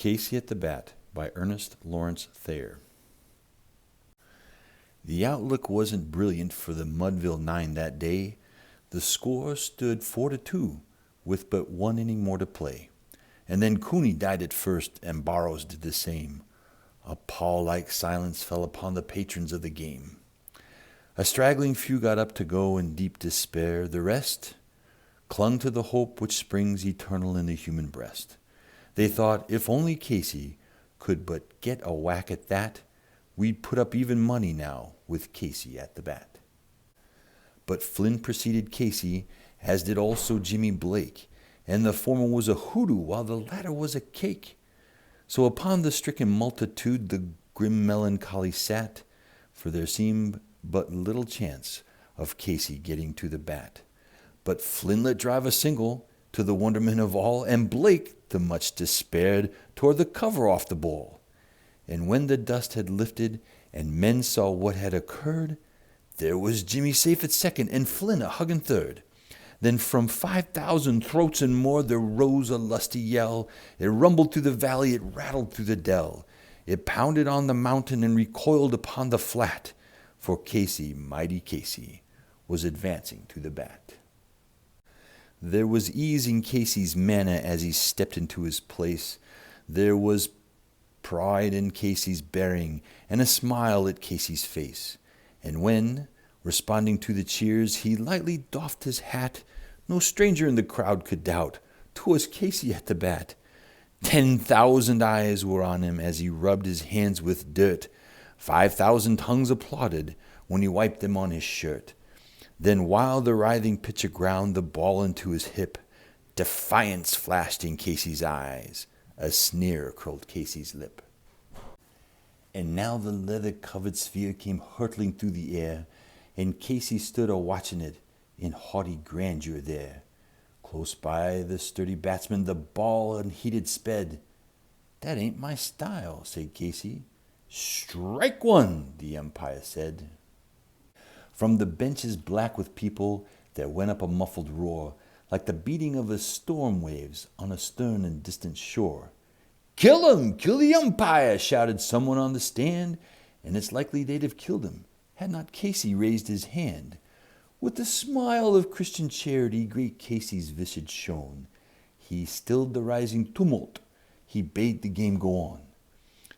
Casey at the Bat by Ernest Lawrence Thayer. The outlook wasn't brilliant for the Mudville Nine that day. The score stood 4-2 with but one inning more to play. And then Cooney died at first, and Barrows did the same. A pall-like silence fell upon the patrons of the game. A straggling few got up to go in deep despair. The rest clung to the hope which springs eternal in the human breast. They thought, if only Casey could but get a whack at that, we'd put up even money now with Casey at the bat. But Flynn preceded Casey, as did also Jimmy Blake, and the former was a hoodoo while the latter was a cake. So upon the stricken multitude the grim melancholy sat, for there seemed but little chance of Casey getting to the bat. But Flynn let drive a single, to the wonderment of all, and Blake, the much despaired, tore the cover off the ball. And when the dust had lifted, and men saw what had occurred, there was Jimmy safe at second, and Flynn a hugging third. Then from 5,000 throats and more there rose a lusty yell. It rumbled through the valley, it rattled through the dell. It pounded on the mountain and recoiled upon the flat, for Casey, mighty Casey, was advancing to the bat. There was ease in Casey's manner as he stepped into his place. There was pride in Casey's bearing, and a smile at Casey's face. And when, responding to the cheers, he lightly doffed his hat, no stranger in the crowd could doubt 'twas Casey at the bat. 10,000 eyes were on him as he rubbed his hands with dirt. 5,000 tongues applauded when he wiped them on his shirt. Then while the writhing pitcher ground the ball into his hip, defiance flashed in Casey's eyes, a sneer curled Casey's lip. And now the leather-covered sphere came hurtling through the air, and Casey stood a-watching it in haughty grandeur there. Close by the sturdy batsman the ball unheeded sped. "That ain't my style," said Casey. "Strike one," the umpire said. From the benches black with people there went up a muffled roar, like the beating of a storm waves on a stern and distant shore. "Kill him! Kill the umpire!" shouted someone on the stand, and it's likely they'd have killed him had not Casey raised his hand. With the smile of Christian charity great Casey's visage shone. He stilled the rising tumult. He bade the game go on.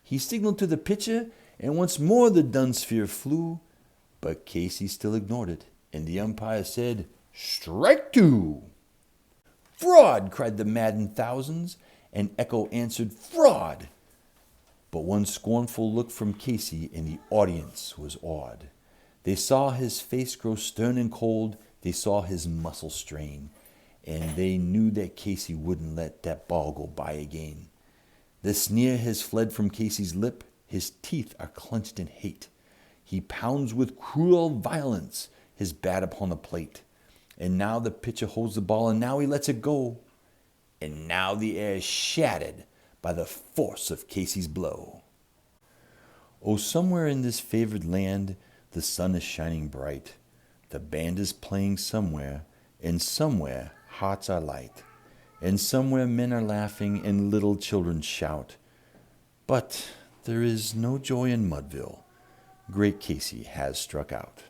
He signaled to the pitcher, and once more the dun sphere flew. But Casey still ignored it, and the umpire said, "Strike two!" "Fraud!" cried the maddened thousands, and echo answered, "Fraud!" But one scornful look from Casey, and the audience was awed. They saw his face grow stern and cold, they saw his muscles strain, and they knew that Casey wouldn't let that ball go by again. The sneer has fled from Casey's lip, his teeth are clenched in hate. He pounds with cruel violence his bat upon the plate. And now the pitcher holds the ball, and now he lets it go. And now the air is shattered by the force of Casey's blow. Oh, somewhere in this favored land the sun is shining bright. The band is playing somewhere, and somewhere hearts are light. And somewhere men are laughing and little children shout. But there is no joy in Mudville. Great Casey has struck out.